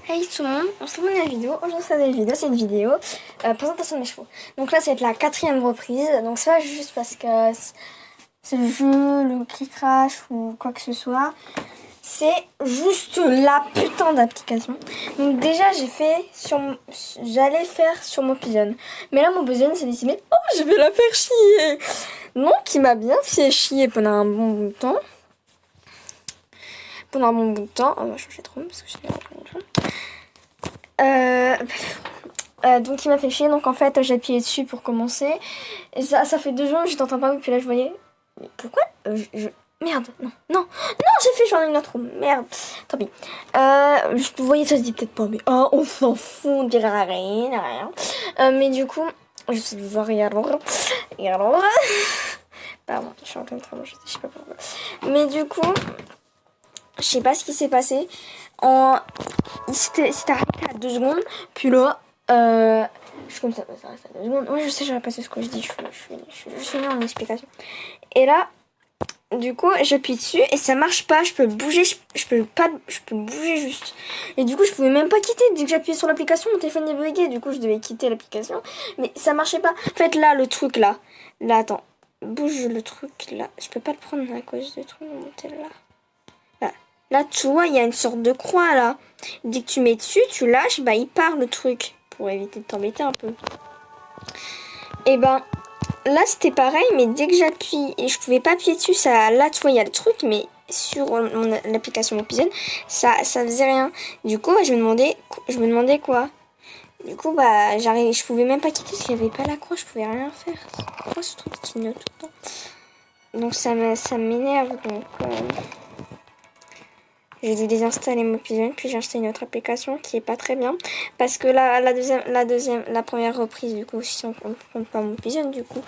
Hey tout le monde, on se retrouve dans la vidéo. Aujourd'hui c'est une vidéo présentation de mes chevaux. Donc là ça va être la 4e reprise. Donc c'est pas juste parce que c'est le jeu, le cri-crash ou quoi que ce soit. C'est juste la putain d'application. Donc déjà j'allais faire sur mon pigeon. Mais là mon pigeon s'est décidé, oh je vais la faire chier. Donc il m'a bien fait chier pendant un bon bout de temps. On va changer de room parce que je suis donc il m'a fait chier, donc en fait j'ai appuyé dessus pour commencer. Et ça fait 2 jours que j'étais en train de parler, puis là je voyais. Mais pourquoi Merde, non, j'ai fait genre une autre room, merde, tant pis. Vous voyez, ça se dit peut-être pas, mais oh, on s'en fout, on dirait rien. Mais du coup, je sais voir, et alors. Pardon, je suis en train de travailler, je sais pas pourquoi. Mais du coup, je sais pas ce qui s'est passé. Il s'était arrêté à 2 secondes. Puis là, je suis comme ça reste à 2 secondes. Oui, je sais, j'aurais passé ce que je dis. Je suis nulle en explication. Et là, du coup, j'appuie dessus et ça marche pas. Je peux bouger, je peux bouger juste. Et du coup, je pouvais même pas quitter. Dès que j'appuyais sur l'application, mon téléphone est bugué. Du coup, je devais quitter l'application. Mais ça marchait pas. En fait, là, le truc là. Là, attends. Bouge le truc là. Je peux pas le prendre à cause du truc monter là. Là, tu vois, il y a une sorte de croix, là. Dès que tu mets dessus, tu lâches, bah, il part le truc. Pour éviter de t'embêter un peu. Et ben, là, c'était pareil, mais dès que j'appuie, et je pouvais pas appuyer dessus, ça, là, tu vois, il y a le truc, mais sur l'application Mopizen, ça faisait rien. Du coup, je me demandais quoi. Du coup, bah, je pouvais même pas quitter parce qu'il n'y avait pas la croix, je pouvais rien faire. C'est quoi ce truc qui clignote tout le temps? Donc, ça m'énerve, donc... J'ai dû désinstaller mon pigeon, puis j'ai installé une autre application qui est pas très bien. Parce que la première reprise, du coup, si on compte pas mon pigeon, du coup,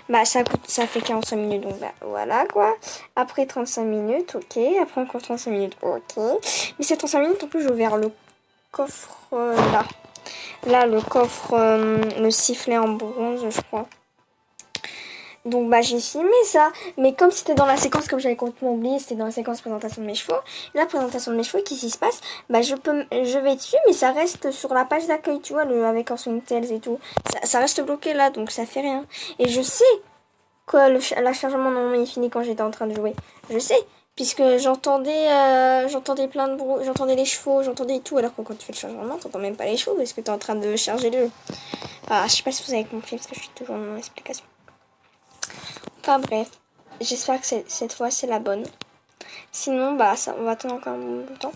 bah ça fait 45 minutes, donc bah voilà quoi. Après 35 minutes, ok. Après encore 35 minutes, ok. Mais ces 35 minutes, en plus, j'ai ouvert le coffre là. Là, le coffre, le sifflet en bronze, je crois. Donc bah j'ai filmé ça, mais comme c'était dans la séquence, comme j'avais complètement oublié, c'était dans la séquence présentation de mes chevaux. La présentation de mes chevaux, qu'est-ce qui se passe? Bah je vais dessus, mais ça reste sur la page d'accueil, tu vois, avec Orson Tales et tout. Ça reste bloqué là, donc ça fait rien. Et je sais que la chargement normalement est fini quand j'étais en train de jouer. Je sais, puisque j'entendais plein de bruit, j'entendais les chevaux, j'entendais tout, alors que quand tu fais le chargement, t'entends même pas les chevaux parce que t'es en train de charger le jeu. Enfin, je sais pas si vous avez compris parce que je suis toujours dans mon explication. Enfin bref, j'espère que cette fois c'est la bonne. Sinon, bah ça, on va attendre encore un bon bout de temps.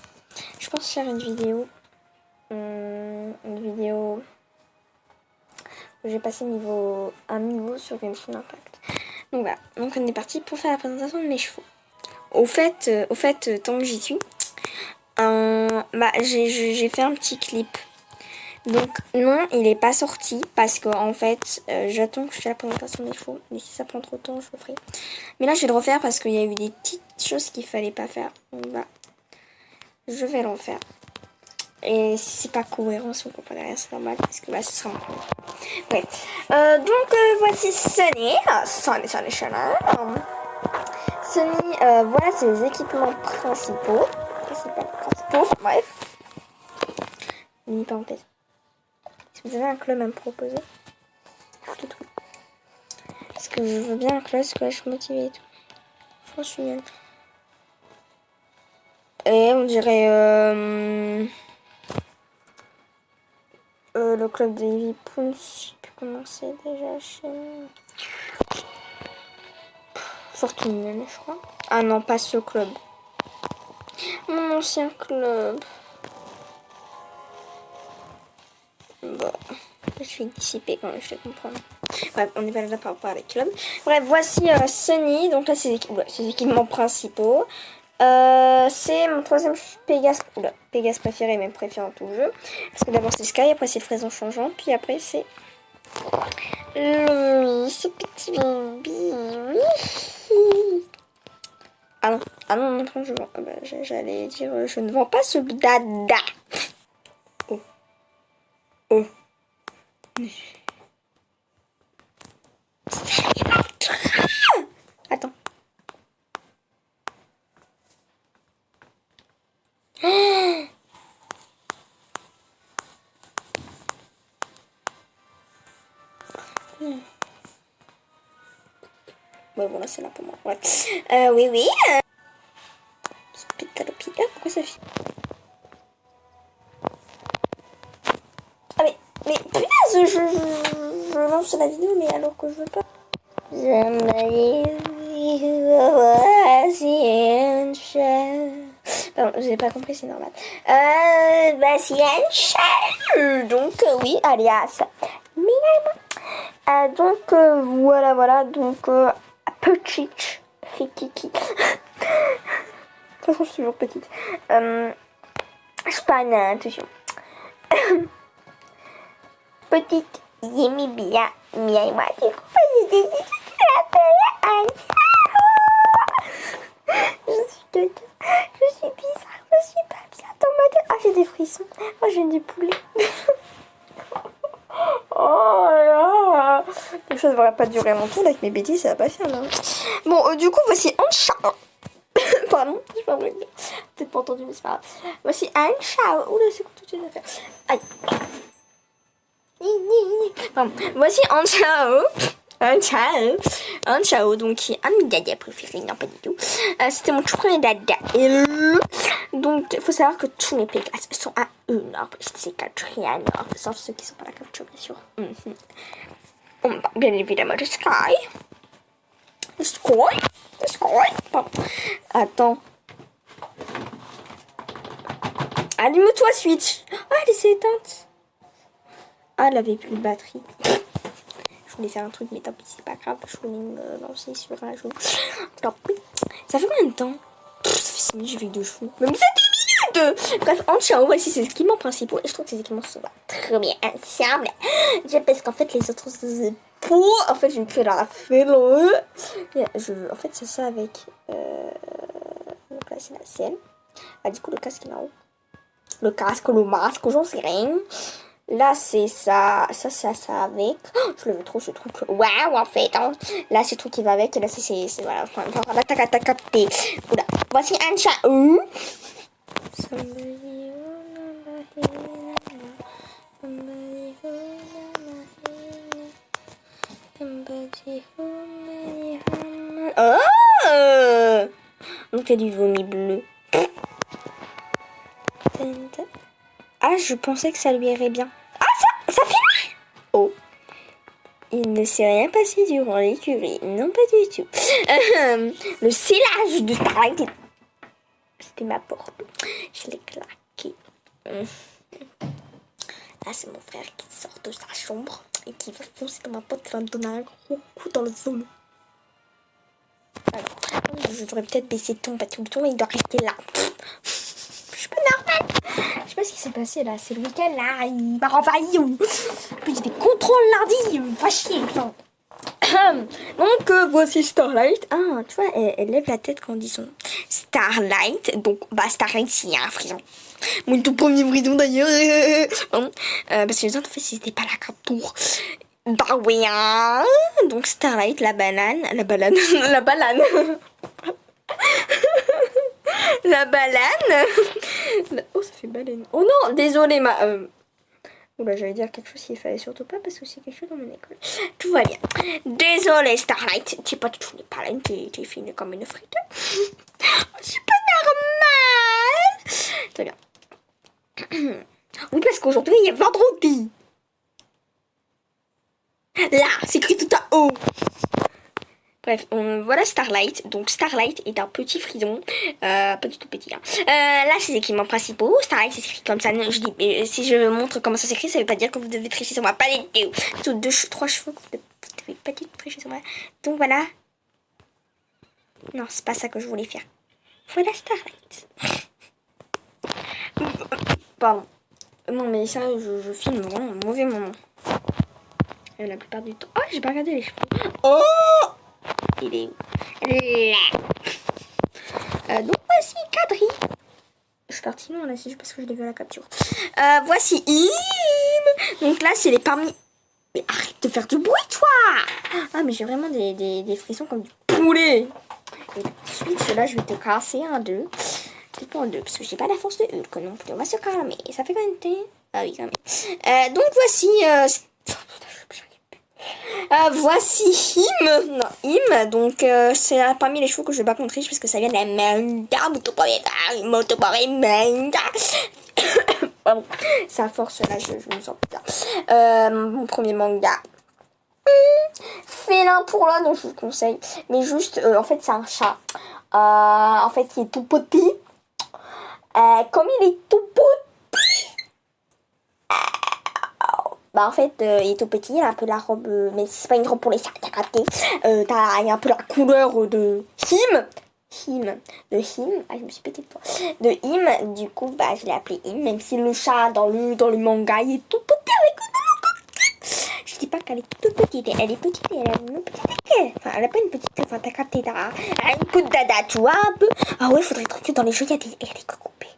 Je pense faire une vidéo où j'ai passé un niveau sur Genshin Impact. Donc voilà, donc on est parti pour faire la présentation de mes chevaux. Au fait, tant que j'y suis, bah j'ai fait un petit clip. Donc non, il est pas sorti parce que en fait, j'attends que je fasse la présentation des chevaux. Mais si ça prend trop de temps, je le ferai. Mais là, je vais le refaire parce qu'il y a eu des petites choses qu'il fallait pas faire. Donc bah, je vais le refaire. Et si c'est pas cohérent, si vous comprenez rien, c'est normal parce que bah, ce sera mon ouais. Donc voici Sunny. Sunny Channel. Sunny, voilà, c'est les équipements principaux. Bref. Mini parenthèse. Si vous avez un club à me proposer, je tout. Parce que je veux bien un club, parce que là, je suis motivée et tout. Franchement. Et on dirait le club de Ivy Poons. Je sais plus comment c'est déjà chez Fortune, je crois. Ah non, pas ce club. Mon ancien club. Bon, je suis dissipée quand même, je te comprends. Bref, on n'est pas là pour parler club. Bref, voici Sunny. Donc là, c'est les équipements principaux. C'est mon 3e Pégase préféré, même préféré dans tout le jeu. Parce que d'abord c'est Sky, après c'est Fraison changeant, puis après c'est Louis, ce petit baby. Ah non, maintenant je vends. Bah, j'allais dire, je ne vends pas ce dada. Oh. Attends. Ouais, bon, là, c'est là pour moi. Bref. Oui, oui. Pourquoi ça fait... Ah, mais punaise, je lance la vidéo, mais alors que je veux pas. Pardon, j'ai pas compris, c'est normal. Voici un chat. Donc, oui, alias. Donc, voilà. Donc, petite fille Kiki. De toute façon, je suis toujours petite. Spana, attention. Petite Yemi bien, Mia et moi. Du coup, j'ai dit que je l'appelle Anne. Je suis bizarre, je suis pas bien dans ma tête. Ah, j'ai des frissons. Oh, j'ai des poulets. Oh là. Donc ça devrait pas durer longtemps avec mes bêtises, ça va pas faire là. Bon, du coup, voici un chat. Pardon, j'ai pas envie de dire. Peut-être pas entendu, mais c'est pas grave. Voici un chat. Oula, c'est quoi toutes ces affaires? Aïe. Pardon. Voici un chat. Un ciao, donc qui est un de mes dada préférés, non pas du tout. C'était mon tout premier dada. Donc il faut savoir que tous mes Pégases sont à une heure. C'est Catriana, sauf ceux qui sont pas la capture, bien sûr. Bien évidemment, le Sky. Pardon. Attends. Allume-toi, Switch. Ah, elle s'est éteinte. Ah, elle avait plus de batterie. Je voulais faire un truc, mais tant pis, c'est pas grave. Je voulais me lancer sur un jeu. Tant pis. Ça fait combien de temps? Ça fait 6 minutes, j'ai fait 2 chevaux. Même 7 minutes. Bref, en ciao, voici ces équipements principaux. Et je trouve que ces équipements sont très bien ensemble. Parce qu'en fait, les autres peaux, en fait, j'ai pris la félo. En fait, c'est ça avec... Donc là, c'est la sienne. Ah, du coup, le casque est là-haut. Le casque, le masque, j'en sais rien. Là, c'est ça. Ça avec. Oh, je le veux trop, ce truc. Waouh, en fait. Hein. Là, c'est le truc qui va avec. Et là, c'est voilà. Là, t'as capté. Oula. Voici un chat. Oh! Donc, t'as du vomi bleu. Ah, je pensais que ça lui irait bien. Ah, ça filme. Oh. Il ne s'est rien passé durant l'écurie. Non, pas du tout. Le scellage de Starlight. C'était ma porte. Je l'ai claqué. Là, c'est mon frère qui sort de sa chambre et qui va foncer dans ma porte, qui va me donner un gros coup dans le zone. Alors, je devrais peut-être baisser le ton, parce que le ton, il doit rester là. Je suis pas normale. Je sais pas ce qui s'est passé là, c'est le week-end là, il m'a renvahi. Puis j'ai des contrôles lundi, va chier, putain. Donc voici Starlight. Ah, tu vois, elle lève la tête quand on dit son Starlight. Donc, Starlight, s'il y a un frison. Mon tout premier frison d'ailleurs. Parce que les autres, en fait, c'était pas la capture. Bah oui, hein. Donc Starlight, la banane. La banane. La banane. Oh, ça fait baleine. Oh non, désolé, Oula, j'allais dire quelque chose qu'il fallait surtout pas parce que c'est quelque chose dans mon école. Tout va bien. Désolé, Starlight. Tu sais pas toutes les baleines, t'es fine comme une frite. C'est pas normal. Très bien. Oui, parce qu'aujourd'hui, il y a vendredi. Là, c'est écrit tout en haut. Bref, voilà Starlight. Donc Starlight est un petit frison. Pas du tout petit. Hein. Là, c'est les équipements principaux. Starlight s'écrit comme ça. Je dis, si je montre comment ça s'écrit, ça veut pas dire que vous devez tricher sur moi. Pas du tout. 3 chevaux, vous devez pas du tout tricher sur moi. Donc voilà. Non, c'est pas ça que je voulais faire. Voilà Starlight. Pardon. Non, mais sérieux, je filme vraiment un mauvais moment. La plupart du temps. Oh, j'ai pas regardé les chevaux. Oh! Il est où? Là. Donc voici Kadri. Je suis partie loin là, c'est juste parce que je l'ai vu à la capture. Voici Im. Donc là, c'est les parmi. Mais arrête de faire du bruit, toi! Ah, mais j'ai vraiment des frissons comme du poulet. Et ensuite, là, je vais te casser un 2. Peut-être pas en 2, parce que j'ai pas la force de Hulk non plus. On va se calmer. Ça fait quand même. Ah oui, quand même. Donc voici. Voici Him. Non, Him. Donc, c'est parmi les chevaux que je vais pas contre parce que ça vient de la manga. Manga. Pardon. Ça force là, je me sens putain. Mon premier manga. Félin pour là, donc je vous conseille. Mais juste, en fait, c'est un chat. En fait, il est tout petit. Comme il est tout petit. Bah en fait, il est tout petit, il a un peu la robe, mais c'est pas une robe pour les chats, t'as capté. Il a un peu la couleur de Him. De Him. Ah, je me suis pété le doigt. De Him, du coup, bah je l'ai appelé Him, même si le chat dans le manga, il est tout petit avec je dis pas qu'elle est toute petite, elle est petite, elle a une petite tête. Enfin, elle a pas une petite tête, enfin, t'as capté, elle a une coup de dada, tu vois, un peu. Ah ouais, faudrait trop que dans les jeux, il y a des coupés.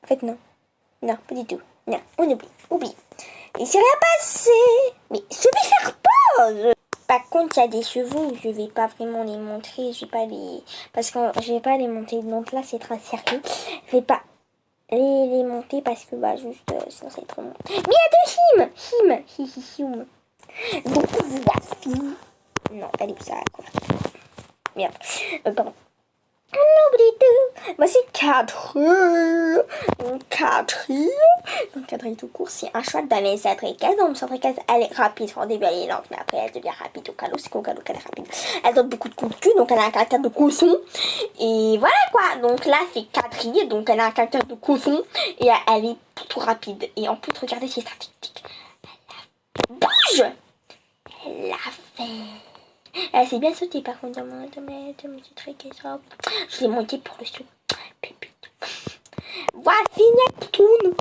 En fait, non. Non, pas du tout. Non, on oublie. Il s'est rien passé. Mais je vais faire pause. Par contre, il y a des chevaux, je vais pas vraiment les montrer, je vais pas les... Parce que je vais pas les monter, donc là, c'est très sérieux. Je vais pas les monter parce que, bah, juste, sinon, c'est trop long. Mais il y a deux Him. Donc, voici... Non, elle est bizarre, quoi. Merde. Pardon. On oublie tout. Voici Catherine. Donc Catherine tout court, c'est un choix dans les Sadrikas. Donc Sadrikas, elle est rapide. Enfin, au début, elle est lente, mais après, elle devient rapide au calot. C'est qu'au calot qu'elle est rapide. Elle donne beaucoup de coups de cul, donc elle a un caractère de cochon. Et voilà quoi. Donc là, c'est Catherine. Donc elle a un caractère de cochon. Et elle est plutôt rapide. Et en plus, regardez ses statistiques. Elle bouge. Elle l'a fait. Elle s'est bien sautée par contre dans mon petit truc et ça. Je l'ai monté pour le show. Voici Neptune.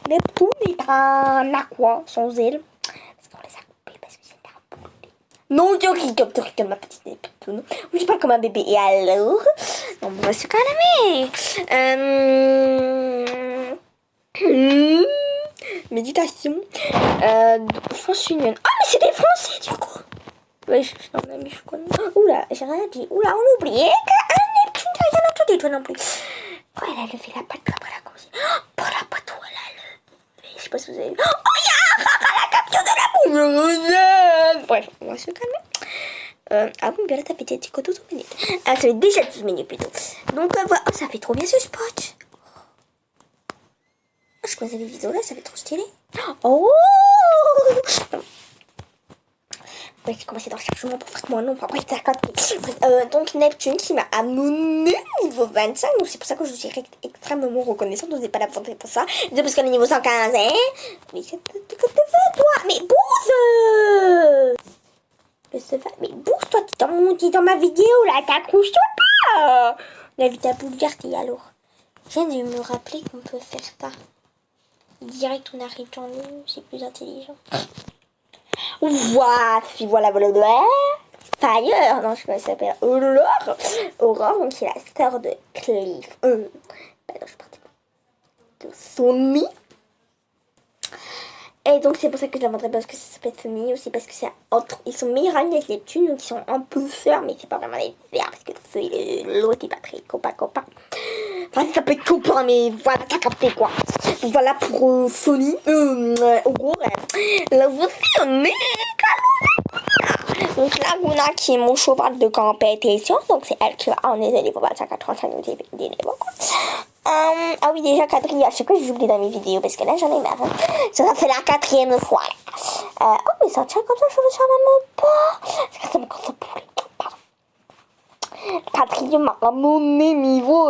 Neptune est un aqua sans ailes. Parce qu'on les a coupés parce que c'est un bébé. Non, tu rigoles comme ma petite Neptune. Oui, je parle comme un bébé. Et alors? Non, on va se calmer. Méditation. France Union. Ah, mais c'est des Français du coup. Ouais, non, mais je connais. Oula, j'ai rien dit. Oula, on oubliait qu'un Neptune, t'as rien entendu, toi non plus. Oh, elle a levé la patte, puis après la cause. Oh, pas la patte, oh, elle a levé. Je sais pas si vous avez vu. Oh, y'a la capture de la boule. Bref, on va se calmer. Ah bon, bien là, t'as fait tes cotos 12 minutes. Ah, ça fait déjà 12 minutes plutôt. Donc, voilà, oh, ça fait trop bien ce spot. Oh, je connaissais les vidéos là, ça fait trop stylé. Oh! Ouais, j'ai commencé dans le chargement pour faire que moi non, enfin bref, t'as donc Neptune qui m'a amené niveau 25, donc c'est pour ça que je suis extrêmement reconnaissante, vous n'avez pas la volonté pour ça. C'est parce qu'on est niveau 115, hein. Mais c'est que tu veux, toi. Mais bouge. Mais bouge, toi, t'es dans ma vidéo, là, t'accroches-toi pas. La vie t'a bouleversée, alors. Je viens de me rappeler qu'on peut faire ça. Direct, on arrive dans l'eau, c'est plus intelligent. Voici, voilà. Fire, non, je sais pas, elle s'appelle Aurore, donc c'est la sœur de Cliff. Bah non, je suis partie de Sony. Et donc c'est pour ça que je la montrerai parce que ça s'appelle Sony, aussi parce que c'est entre, ils sont meilleurs amis avec Neptune, donc ils sont un peu sœurs, mais c'est pas vraiment les sœurs parce que le feu et l'autre est pas très copain. Enfin, ça peut être copain, mais voilà, t'as capté quoi. Voilà pour Sony, Aurore. Là, voici on est donc Laguna qui est mon cheval de compétition, donc c'est elle qui va en est niveau 25 à 35 des niveaux quoi. Ah oui déjà quatrième, à chaque fois j'oublie dans mes vidéos parce que là j'en ai marre. Ça fait la 4e fois. Oh mais ça tient comme ça, je le sens même pas. C'est que ça me casse le poulet. Pardon. 4e à mon niveau,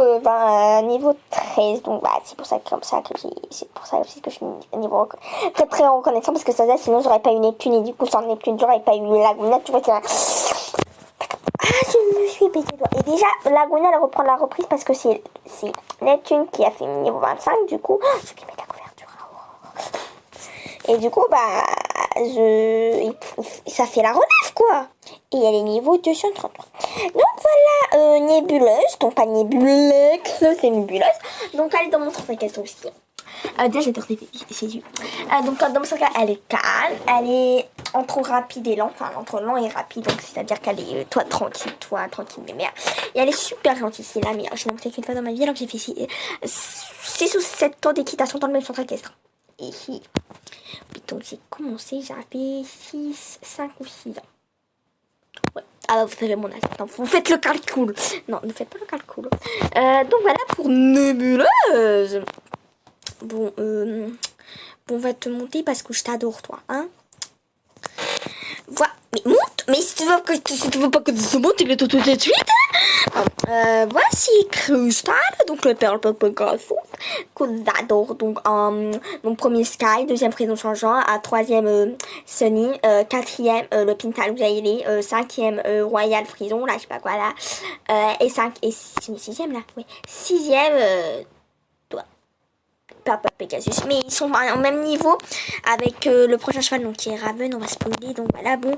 niveau 13, donc bah c'est pour ça que c'est pour ça aussi que je suis niveau très très reconnaissant parce que ça sinon j'aurais pas eu Neptune et du coup sans Neptune j'aurais pas eu Laguna, tu vois c'est je me suis pété le doigt. Et déjà Laguna elle reprend la reprise parce que c'est Neptune qui a fait niveau 25 du coup je vais mettre la couverture et du coup bah ça fait la relève quoi. Et elle est niveau 233. Donc voilà, nébuleuse, donc pas nébulex, c'est nébuleuse. Donc elle est dans mon 34 aussi. Déjà je vais te refaire ses yeux. Donc dans mon 34, elle est calme, elle est entre rapide et lent, enfin entre lent et rapide, donc c'est-à-dire qu'elle est toi tranquille mes mères. Et elle est super gentille, c'est la meilleure. Je l'ai montée qu'une fois dans ma vie alors que j'ai fait 6 ou 7 ans d'équitation dans le même centre équestre. Oui, donc j'ai commencé, j'avais 5 ou 6 ans. Ouais. Ah bah vous savez mon âge. Non, vous faites le calcul. Non, ne faites pas le calcul. Donc voilà pour Nébuleuse. Bon, on va te monter parce que je t'adore toi, hein. Voilà, mais monte. Mais si tu veux pas que tu te montes, il est tout de suite. Voici Crystal, donc le père garçon que j'adore. Donc mon premier Sky, deuxième prénom changeant, à troisième Sunny, quatrième le Pintaloujaïlé, cinquième Royal Frison, là je sais pas quoi là, et sixième là, oui, sixième toi. Papa Pegasus, mais ils sont au même niveau avec le prochain cheval donc qui est Raven, on va spoiler, donc voilà. Bon,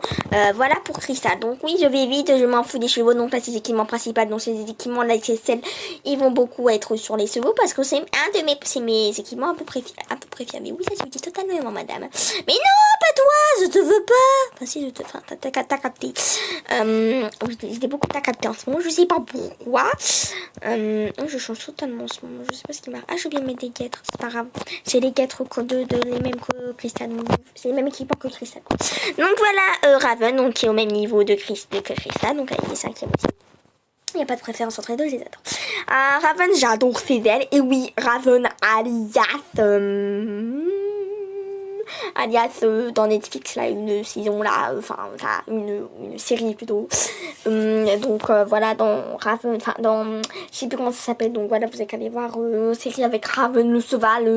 voilà pour Crystal. Donc oui, je vais vite, je m'en fous des chevaux. Donc là ces équipements principaux, donc ces équipements là ils vont beaucoup être sur les chevaux parce que c'est mes équipements un peu préférés. Mais oui, ça je vous dis totalement madame. Mais non, pas toi, je te veux pas. Enfin si, t'as capté. J'ai beaucoup t'as capté en ce moment, je sais pas pourquoi. Je change totalement en ce moment, je sais pas ce qui m'arrive. Ah, j'ai oublié de mettre des guêtres, c'est pas grave. C'est les guêtres les mêmes que Crystal, c'est les mêmes équipements que Crystal. Donc voilà, Raven, donc qui est au même niveau de Crystal, donc il est cinquième aussi. Il n'y a pas de préférence entre les deux, je les adore. Raven, j'adore ses ailes. Et oui, Raven alias dans Netflix là une saison là, une série plutôt. Donc voilà, dans Raven, je sais plus comment ça s'appelle, donc voilà, vous allez aller voir série avec Raven le cheval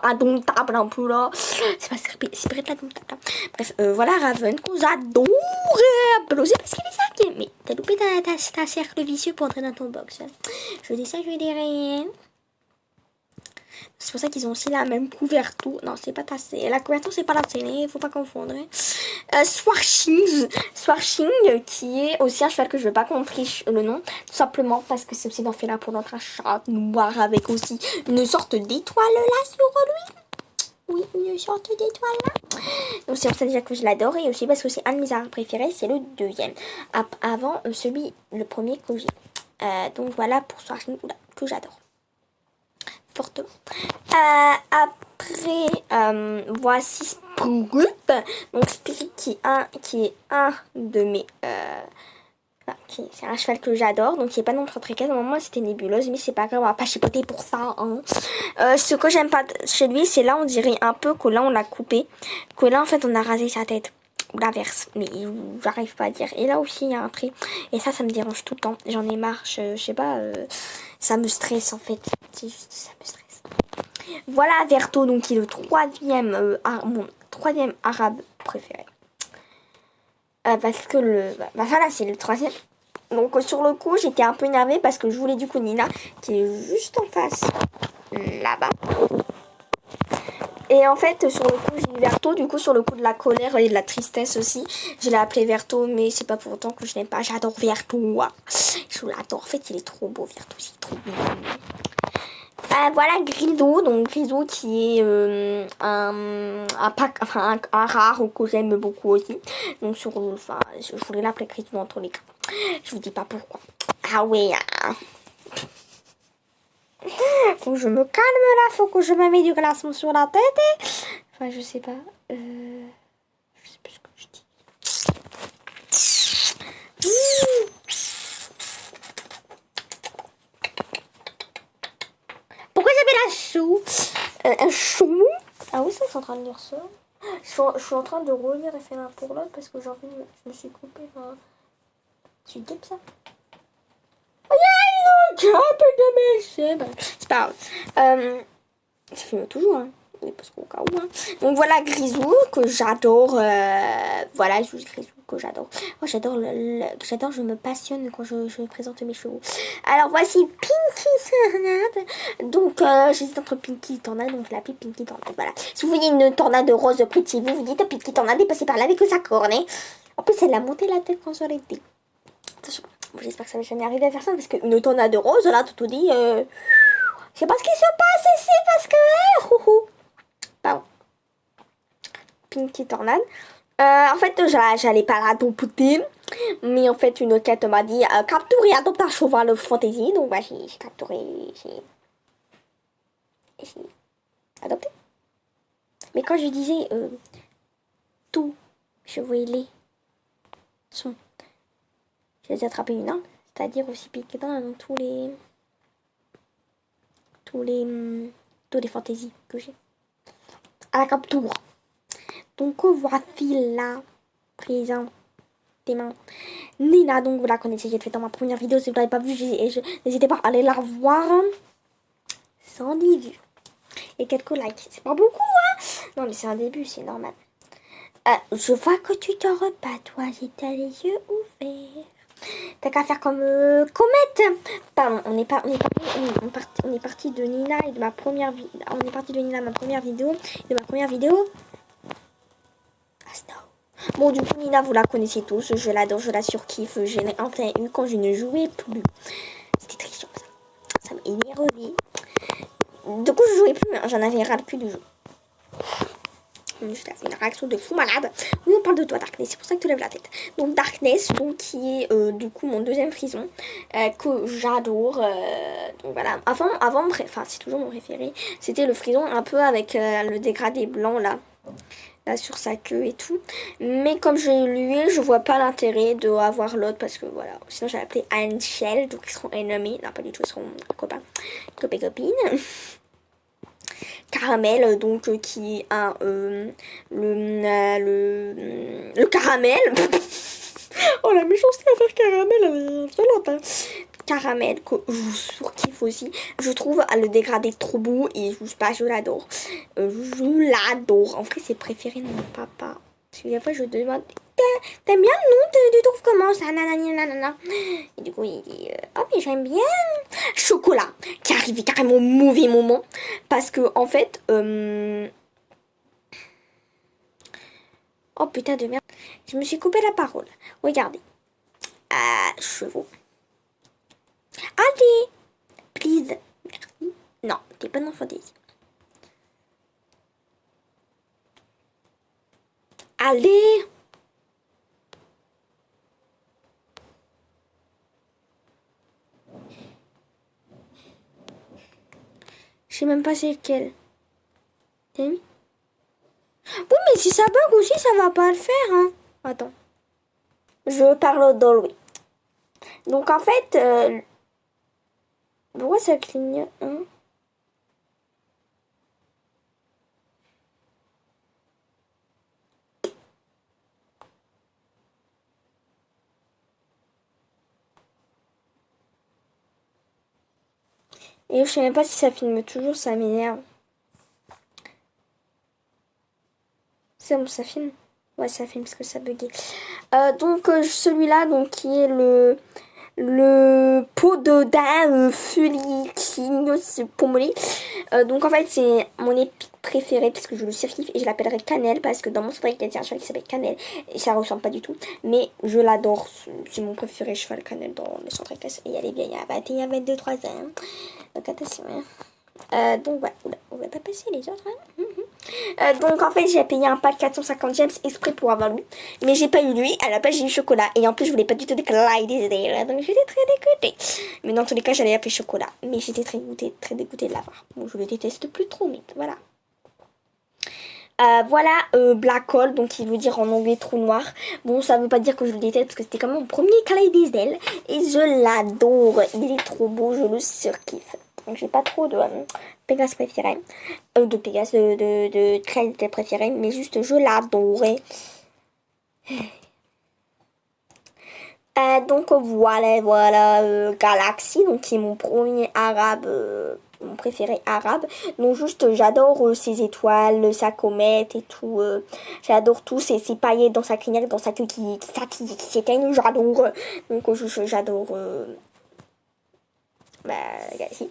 indomptable un peu là, c'est pas c'est indomptable là. Bref, voilà Raven que j'adore un peu aussi parce qu'il est cinquième. Mais t'as loupé ta cercle vicieux pour entrer dans ton box, hein. Je dis ça, je dis rien. C'est pour ça qu'ils ont aussi la même couverture. Non, c'est pas tassé. La couverture, c'est pas la télé, faut pas confondre. Swarching, qui est aussi un cheval que je veux pas qu'on triche le nom. Tout simplement parce que c'est aussi fait là pour notre achat noir avec aussi une sorte d'étoile là sur lui. Oui, une sorte d'étoile là. Donc c'est pour ça déjà que je l'adore. Et aussi parce que c'est un de mes arts préférés, c'est le deuxième. Avant le premier que j'ai. Donc voilà pour Swarching, que j'adore fortement. Après, voici Spirit. Donc Spirit qui est un de mes... c'est un cheval que j'adore, donc il n'est pas non plus très calme. Au moment c'était nébuleuse, mais c'est pas grave, on va pas chipoter pour ça, hein. Ce que j'aime pas chez lui, c'est là on dirait un peu que là on l'a coupé, que là en fait on a rasé sa tête, ou l'inverse, mais j'arrive pas à dire. Et là aussi il y a un trait, et ça me dérange tout le temps, j'en ai marre, je sais pas, ça me stresse en fait, c'est juste ça me stresse. Voilà Verto, donc qui est le mon troisième arabe préféré. Parce que voilà, c'est le troisième. Donc sur le coup, j'étais un peu énervée parce que je voulais du coup Nina, qui est juste en face, là-bas. Et en fait, sur le coup, j'ai eu Verto, du coup, sur le coup de la colère et de la tristesse aussi, je l'ai appelé Verto, mais c'est pas pour autant que je n'aime pas. J'adore Verto, je l'adore. En fait, il est trop beau, Verto, c'est trop beau. Voilà Grisou, donc Grisou qui est un rare que j'aime beaucoup aussi. Donc je voulais l'appeler Grisou dans tous les cas. Je vous dis pas pourquoi. Ah ouais. Faut que je me calme là, faut que je me mette du glaçon sur la tête. Enfin je sais pas. Je sais plus ce que je dis. Pourquoi j'appelle un chou un chou? Ah oui, ça, je suis en train de dire ça. Je suis en train de relire et faire un pour l'autre parce que je me suis coupé. Tu dis ça? C'est pas grave. Ça fait toujours, hein. Parce qu'au cas où, hein. Donc voilà Grisou que j'adore. Voilà, juste Grisou que j'adore. Oh, j'adore je me passionne quand je présente mes chevaux. Alors voici Pinky Tornade. Donc j'hésite entre Pinky et Tornade, donc je l'appelle Pinky Tornade. Voilà. Si vous voyez une tornade rose pretty, vous dites oh, Pinky Tornade est passée par là avec sa corne. Hein. En plus elle a monté la tête quand j'aurais été. Attention, j'espère que ça va jamais arriver à faire ça parce qu'une tornade rose là, tout dit. Je sais pas ce qui se passe ici parce que. Pardon. Pinky Tornade. En fait, j'allais pas l'adopter. Mais en fait, une quête m'a dit capturer et adopter un cheval fantasy. Donc, bah, j'ai capturé. J'ai adopté. Mais quand je disais tous cheveux laids sont, j'ai attrapé une inde, c'est-à-dire aussi piqué dans tous les fantaisies que j'ai. À la capture. Donc voici là, présent des mains. Nina, donc vous la connaissez, j'ai fait dans ma première vidéo. Si vous ne l'avez pas vue, n'hésitez pas à aller la voir. 110 vues. Et quelques likes. C'est pas beaucoup, hein? Non, mais c'est un début, c'est normal. Je vois que tu te repats, toi, j'ai les yeux ouverts. T'as qu'à faire comme Comète. Pardon, on est parti de Nina et de ma première vidéo. On est parti de Nina, ma première vidéo. De ma première vidéo. Snow. Bon, du coup, Nina, vous la connaissez tous. Je l'adore, je la surkiffe. Je l'ai enfin eu quand je ne jouais plus. C'était très chiant, ça. Ça m'énervait. Du coup, je jouais plus, hein. J'en avais ras le cul du jeu. Je t'ai fait une réaction de fou malade. Oui, on parle de toi, Darkness. C'est pour ça que tu lèves la tête. Donc, Darkness, donc, qui est du coup mon deuxième frison, que j'adore. Donc, voilà. Avant, enfin, c'est toujours mon préféré. C'était le frison un peu avec le dégradé blanc, là sur sa queue et tout. Mais comme je l'ai lu, je vois pas l'intérêt de avoir l'autre parce que voilà. Sinon, j'allais appeler Angel, donc ils seront ennemis. Non, pas du tout, ils seront copains. Copines. Caramel, donc qui a le caramel. Oh, la méchanceté à faire caramel, elle est violente, hein. Caramel que je surkiffe aussi. Je trouve le dégradé trop beau et je sais pas, je l'adore. Je l'adore. En vrai, c'est préféré de mon papa. Parce que des fois, je demande t'aimes bien le nom, tu trouves comment ça, nanana. Et du coup, il dit oh, mais j'aime bien. Chocolat, qui arrive carrément au mauvais moment. Parce que, en fait, oh putain de merde. Je me suis coupé la parole. Regardez. Chevaux. Allez, please. Merci. Non, t'es pas dans fantaisie. Allez. Je sais même pas c'est lequel. T'as vu? Oui, mais si ça bug aussi, ça va pas le faire, hein. Attends. Je parle d'Olwy. Donc en fait, pourquoi ça clignote, hein? Et je sais même pas si ça filme toujours, ça m'énerve. C'est bon, ça filme? Ouais, ça filme parce que ça buguait. Donc celui-là, donc qui est le pot de daim Fulikinos Pommelé. Donc en fait c'est mon épique préféré parce que je le surkiffe et je l'appellerai Cannelle parce que dans mon centre il y a un cheval qui s'appelle Cannelle et ça ressemble pas du tout, mais je l'adore, c'est mon préféré cheval Cannelle dans le centre équestre et elle est vieille à 21, 22, 3 ans. Donc attention, hein. Donc voilà, on va pas passer les autres, hein. Donc en fait j'ai payé un pack 450 gems exprès pour avoir lui, mais j'ai pas eu lui, à la place j'ai eu chocolat et en plus je voulais pas du tout déclarer des idées, donc j'étais très dégoûtée, mais dans tous les cas j'allais appeler chocolat, mais j'étais très dégoûtée de l'avoir. Bon, je le déteste plus trop, mais voilà. Voilà, Black Hole, donc qui veut dire en anglais trou noir. Bon, ça veut pas dire que je le déteste parce que c'était quand même mon premier Clay Diesel et je l'adore, il est trop beau, je le surkiffe. Donc j'ai pas trop de Pégase préféré, de Pégase, de Clay préféré, mais juste je l'adorais. Donc voilà, Galaxy, donc qui est mon premier arabe, mon préféré arabe. Donc juste j'adore ses étoiles, sa comète et tout. J'adore tout, ses paillettes dans sa crinière, dans sa queue qui s'éteignent, j'adore. Donc j'adore Galaxy.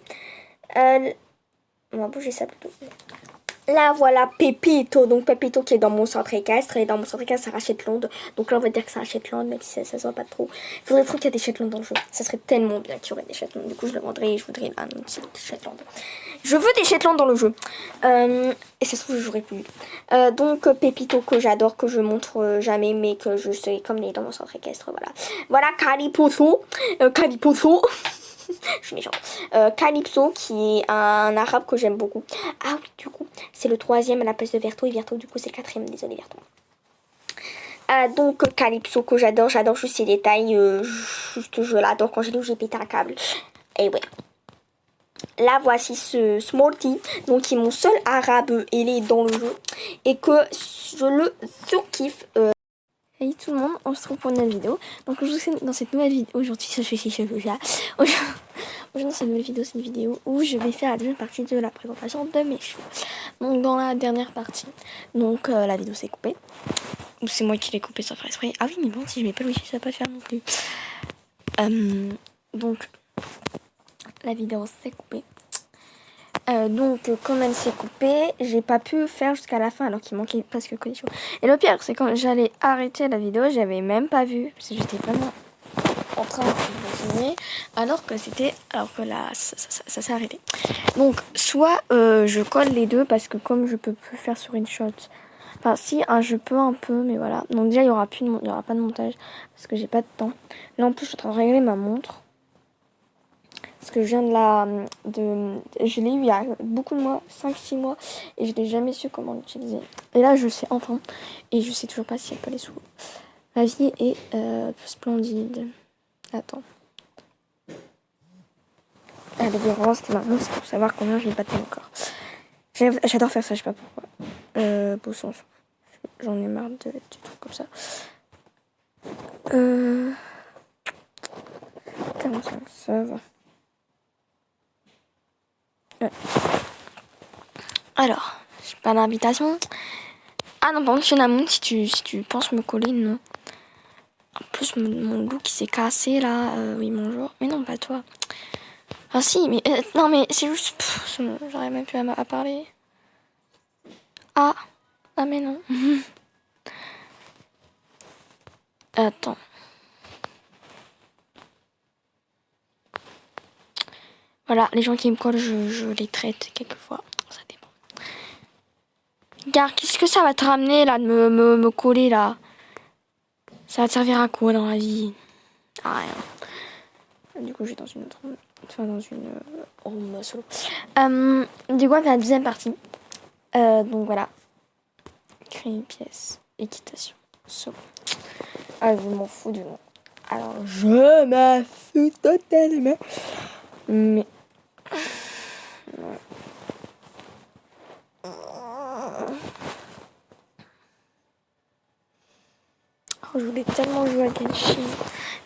On va bouger ça plutôt. Là voilà Pépito, donc Pépito qui est dans mon centre équestre, et dans mon centre équestre ça rachète Londres, donc là on va dire que c'est un Shetland, même si ça se voit pas trop. Il faudrait trop qu'il y ait des Shetland dans le jeu, ça serait tellement bien qu'il y aurait des Shetland, du coup je le vendrais et je voudrais un autre Shetland. Je veux des Shetland dans le jeu, et ça se trouve je jouerai plus. Donc Pépito que j'adore, que je montre jamais, mais que je sais comme il est dans mon centre équestre, voilà. Voilà Caliposo, Caliposo. Je suis méchante. Calypso, qui est un arabe que j'aime beaucoup. Ah oui, du coup, c'est le troisième à la place de Verto. Et Verto, du coup, c'est le quatrième. Désolé, Verto. Donc, Calypso, que j'adore. J'adore juste ses détails. Juste, je l'adore. Quand j'ai pété un câble. Et ouais. Là, voici ce Smarty, donc qui est mon seul arabe ailé dans le jeu. Et que je le surkiffe. Salut tout le monde, on se retrouve pour une nouvelle vidéo. Donc aujourd'hui dans cette nouvelle vidéo, aujourd'hui dans cette nouvelle vidéo, c'est une vidéo où je vais faire la deuxième partie de la présentation de mes cheveux. Donc dans la dernière partie, donc la vidéo s'est coupée. Ou c'est moi qui l'ai coupée sans faire exprès. Ah oui mais bon, si je mets pas le wifi, ça va pas faire non plus. Donc la vidéo s'est coupée. Donc comme elle s'est coupée, j'ai pas pu faire jusqu'à la fin alors qu'il manquait presque que des choses. Et le pire c'est quand j'allais arrêter la vidéo, j'avais même pas vu parce que j'étais vraiment en train de filmer alors que là ça s'est arrêté. Donc soit je colle les deux parce que comme je peux plus faire sur une shot. Enfin si je peux un peu mais voilà. Donc déjà il y aura pas de montage parce que j'ai pas de temps. Là en plus je suis en train de régler ma montre. Parce que je viens je l'ai eu il y a beaucoup de mois, 5-6 mois, et je n'ai jamais su comment l'utiliser. Et là, je sais enfin, et je sais toujours pas si elle peut aller sous. La vie est splendide. Attends. Elle est rose, c'était ma mousse pour savoir combien je l'ai battu encore. J'adore faire ça, je sais pas pourquoi. Beau sens. J'en ai marre de trucs comme ça. 45, ça va. Alors, j'ai pas d'invitation. Ah non, par contre, Shinamon, si tu penses me coller, non. En plus, mon loup qui s'est cassé là, oui, bonjour. Mais non, pas toi. Ah si, mais non, mais c'est juste. J'aurais même plus à parler. Ah, mais non. Attends. Voilà, les gens qui me collent, je les traite quelquefois. Ça dépend. Regarde, qu'est-ce que ça va te ramener là de me coller là? Ça va te servir à quoi dans la vie? Ah, rien. Du coup, je vais dans une autre room. Enfin, dans une room solo. Du coup, on fait la deuxième partie. Donc voilà. Créer une pièce. Équitation. Solo. Ah, je m'en fous du nom. Alors, je m'en fous totalement. Mais. Ouais. Oh, je voulais tellement jouer à Genshin.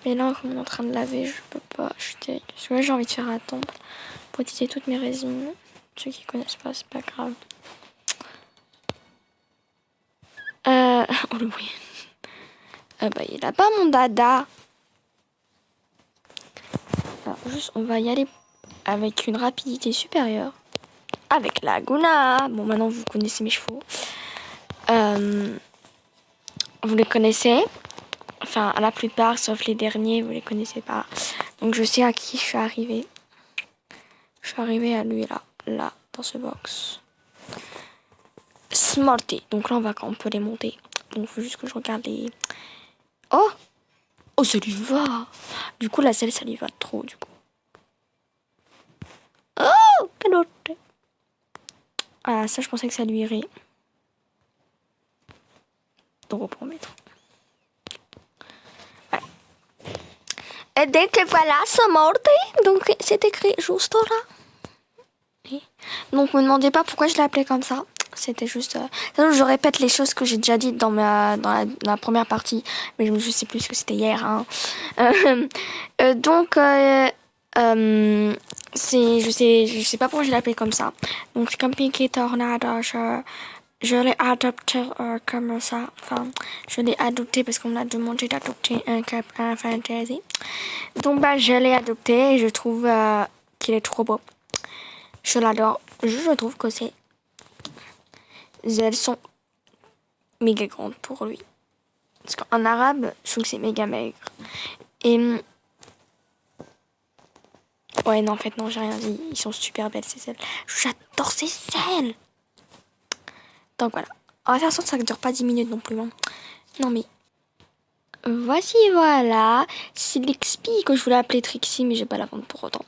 Mais là, comme on est en train de laver, je peux pas. Je suis terrible. Parce que là, j'ai envie de faire un temple pour utiliser toutes mes résines. Ceux qui connaissent pas, c'est pas grave. Oh le bruit. Bah, il a pas mon dada. Alors, juste, on va y aller avec une rapidité supérieure. Avec Laguna. Bon, maintenant, vous connaissez mes chevaux. Vous les connaissez. Enfin, la plupart, sauf les derniers, vous les connaissez pas. Donc, je sais à qui je suis arrivée. Je suis arrivée à lui, là, dans ce box. Smarty. Donc là, on peut les monter. Donc, il faut juste que je regarde les... Oh! Oh, ça lui va! Du coup, la selle, ça lui va trop, du coup. Oh! Calotte! Ah, ça, je pensais que ça lui irait. Donc, on peut en mettre. Ouais. Et dès que voilà, Smarty, donc c'est écrit juste là. Et donc, me demandez pas pourquoi je l'ai appelé comme ça. C'était juste... je répète les choses que j'ai déjà dites dans la première partie. Mais je sais plus ce que c'était hier. Hein. Donc, je sais pas pourquoi je l'ai appelé comme ça. Donc, c'est comme Pinky Tornado. Je l'ai adopté comme ça. Enfin, je l'ai adopté parce qu'on m'a demandé d'adopter un fantasy. Donc, je l'ai adopté et je trouve qu'il est trop beau. Je l'adore. Je trouve que c'est... Elles sont méga grandes pour lui. Parce qu'en arabe, je trouve que c'est méga maigre. Et... Ouais, non, en fait, non, j'ai rien dit. Ils sont super belles, ces selles. J'adore ces selles. Donc, voilà. On va faire en sorte que ça ne dure pas 10 minutes non plus. Hein. Non, mais... Voici, voilà. C'est l'Expi que je voulais appeler Trixie, mais j'ai pas la vendre pour autant.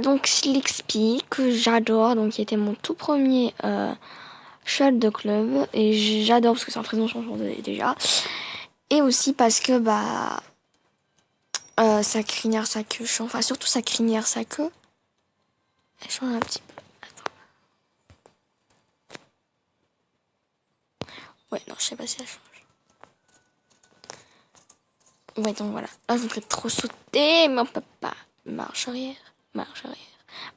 Donc Slixpy, que j'adore, donc qui était mon tout premier cheval de club. Et j'adore parce que c'est un frison changeant déjà. Et aussi parce que sa crinière, sa queue change. Enfin surtout sa crinière, sa queue. Elle change un petit peu. Attends. Ouais, non, je sais pas si elle change. Ouais, donc voilà. Là, je voudrais trop sauter, mais on peut pas. Marche arrière, marche arrière,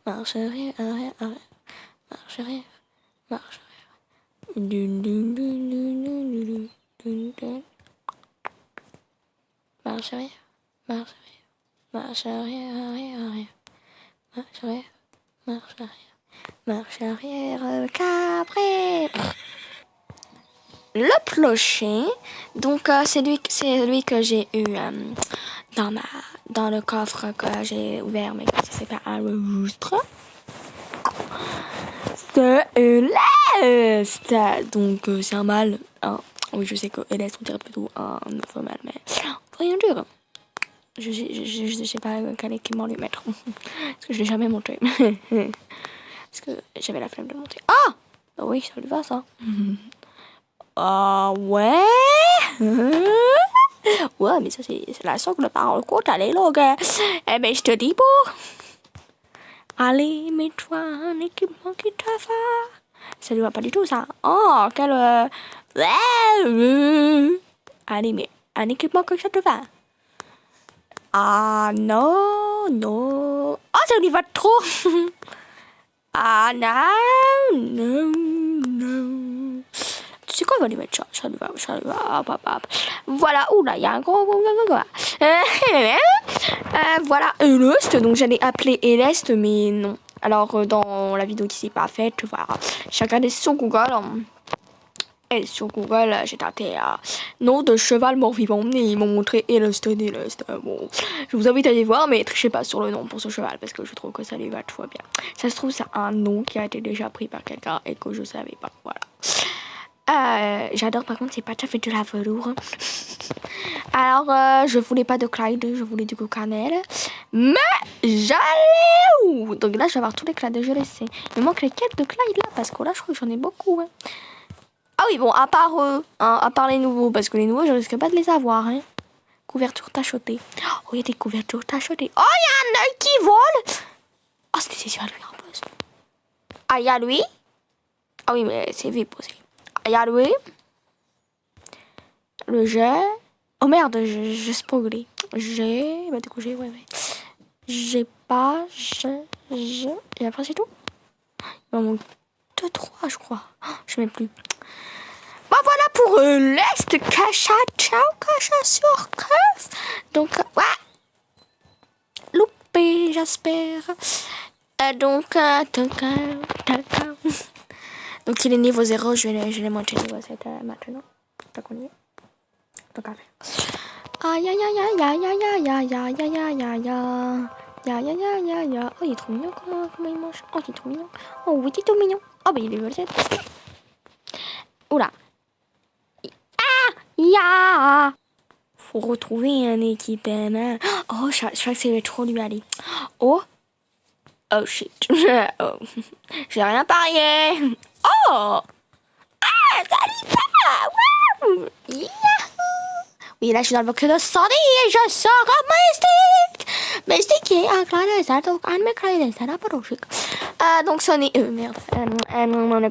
marche arrière, arrière, arrière, marche arrière, marche arrière. Dun, dun, dun, dun, dun, dun, dun, dun. Marche arrière, marche arrière, marche arrière, arrière, arrière, marche arrière, marche arrière, marche arrière, cabré. Le clocher, donc c'est lui que j'ai eu dans le coffre que j'ai ouvert, mais que ça s'est pas enregistré. C'est Eleste. Donc c'est un mâle. Hein. Oui, je sais que Eleste on dirait plutôt un femelle, mais on peut rien dire. Je sais pas quel équipement lui mettre. Parce que je l'ai jamais monté. Parce que j'avais la flemme de le monter. Ah oui, ça lui va ça. Ah ouais. Ouais, mais ça c'est la sangle par le côté, elle est longue. Eh ben je te dis bon. Allez, mets-toi un équipement qui te va. Ça lui va pas du tout ça. Oh, quel... Allez, mais un équipement que ça te va. Ah non, non. Oh, ça lui va trop. Ah non, non, non. Tu sais quoi, on va lui mettre ça. Ça lui va, hop, hop, hop. Voilà, oula, il y a un gros... Voilà, Eleste. Donc j'allais appeler Eleste, mais non. Alors dans la vidéo qui s'est pas faite, voilà. J'ai regardé sur Google. Et sur Google, j'ai tapé nom de cheval mort-vivant et ils m'ont montré Eleste. Bon, je vous invite à aller voir, mais trichez pas sur le nom pour ce cheval parce que je trouve que ça lui va trop bien. Ça se trouve, c'est un nom qui a été déjà pris par quelqu'un et que je savais pas. Voilà. J'adore, par contre, c'est pas tout fait de la velours. Alors, je voulais pas de Clyde, je voulais du Cocanel. Mais j'allais où? Donc là, je vais avoir tous les Clyde, je le sais. Il me manque les quêtes de Clyde là, parce que là, je crois que j'en ai beaucoup. Hein. Ah oui, bon, à part les nouveaux, parce que les nouveaux, je risque pas de les avoir. Hein. Couverture tachetée. Oh, il y a des couvertures tachetées. Oh, il y a un œil qui vole. Oh, c'est sur lui en plus. Ah, il y a lui. Ah oui, mais c'est vite aussi. Il y a lui. Le jet. Oh merde, j'ai spoilé. J'ai. Bah, du coup, ouais. J'ai pas. Et après, c'est tout. Il m'en manque 2, 3, je crois. Oh, je sais même plus. Bah voilà pour l'Est. Cacha, ciao, cacha sur crève. Donc, ouais. Loupé, j'espère. Donc, donc, il est niveau 0. Je vais monter niveau 7 maintenant. Tant qu'on y est. Tant qu'à faire. Aïe aïe aïe aïe aïe aïe aïe aïe aïe aïe aïe aïe. Oh, il est trop mignon comment il mange. Oh, il est trop mignon. Oh, oui, il est tout mignon. Oh, bah, il est versé. Oula. Ah, ya. Faut retrouver un équipement. Oh, je crois que ça va trop lui aller. Oh. Oh, shit. Oh. J'ai rien parié. Oh. Ah, salut ça. Wow. Yahoo. Oui, là, je suis dans le bloc de Sony et je sors un Mystique. Mystique qui est un clandestin, donc un de mes clandestins à Parouchic. Donc Sony, merde.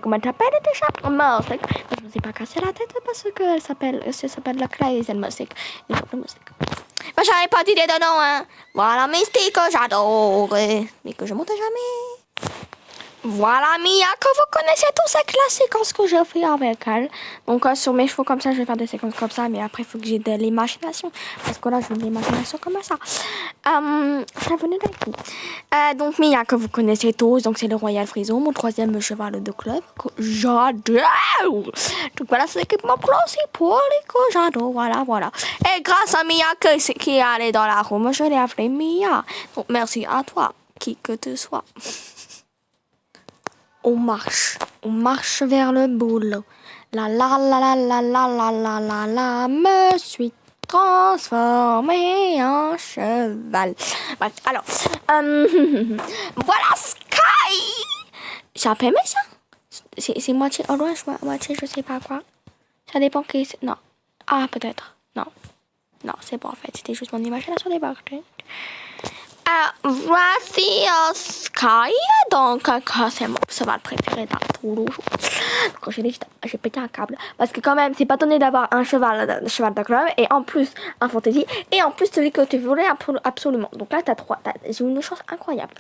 Comment t'appelles déjà? Mystique. Je me suis pas cassé la tête parce que ça s'appelle la clandestin Mystique. Et je Mystique. Bah, j'avais pas d'idée de nom, hein. Voilà, Mystique que j'adore. Mais que je monte jamais. Voilà Mia, que vous connaissez tous ces classiques en ce que je fais avec elle. Donc sur mes chevaux comme ça, je vais faire des séquences comme ça, mais après il faut que j'ai de l'imagination. Parce que là, je veux de l'imagination comme ça. Ça venait d'un coup. Donc Mia, que vous connaissez tous, donc c'est le Royal Frison, mon troisième cheval de club. Que j'adore. Donc voilà, c'est l'équipement classique pour les que j'adore. Voilà. Et grâce à Mia qui est allée dans la room, je l'ai appelée Mia. Donc merci à toi, qui que tu sois. On marche vers le boulot. La, me suis transformer en cheval. Bref, alors, voilà Sky. J'ai un peu aimé ça. C'est moitié orange, moitié je sais pas quoi. Ça dépend qui c'est. Non. Ah, peut-être. Non. Non, c'est bon en fait. C'était juste mon imagination des bords. Voici Sky. Donc, c'est mon cheval préféré dans tout le jour. Donc, j'ai pété un câble. Parce que, quand même, c'est pas donné d'avoir un cheval de club. Et en plus, un fantasy. Et en plus, celui que tu voulais absolument. Donc là, j'ai une chance incroyable.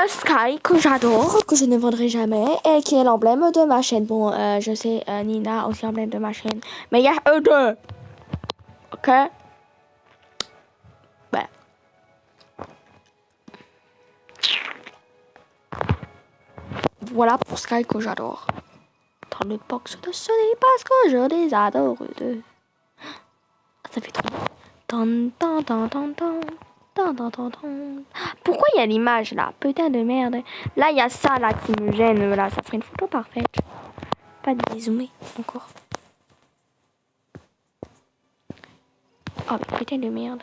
Sky, que j'adore, que je ne vendrai jamais. Et qui est l'emblème de ma chaîne. Bon, je sais, Nina aussi l'emblème de ma chaîne. Mais il y a eux deux. Ok? Voilà. Voilà pour Sky que j'adore. Dans le box de Sony parce que je les adore deux. Ça fait trop bien. Pourquoi il y a l'image là? Putain de merde. Là il y a ça là qui me gêne. Là, ça ferait une photo parfaite. Pas de dézoomer encore. Oh putain de merde.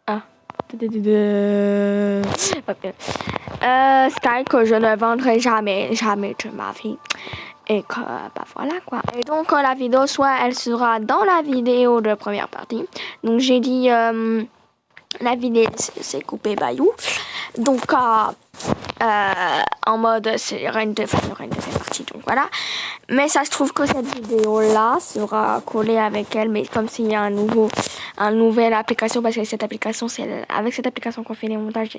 Ah. Sky que je ne vendrai jamais de ma vie. Et que, bah voilà quoi. Et donc, la vidéo, soit elle sera dans la vidéo de première partie. Donc, j'ai dit, la vidéo, c'est coupé Bayou. Donc, en mode, il y aura une deuxième partie. Donc, voilà. Mais ça se trouve que cette vidéo-là sera collée avec elle. Mais comme s'il y a une nouvelle application, parce que cette application, c'est avec cette application qu'on fait les montages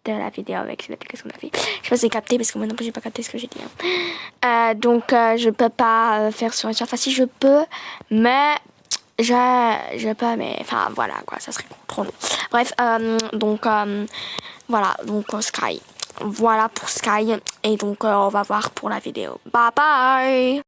de la vidéo avec cette application de la vie. Je sais pas si c'est capté parce que moi non plus j'ai pas capté ce que j'ai dit. Donc je peux pas faire sur Enfin si je peux, mais je peux, mais enfin voilà quoi, ça serait trop long. Bref, donc voilà, donc Sky. Voilà pour Sky. Et donc on va voir pour la vidéo. Bye bye.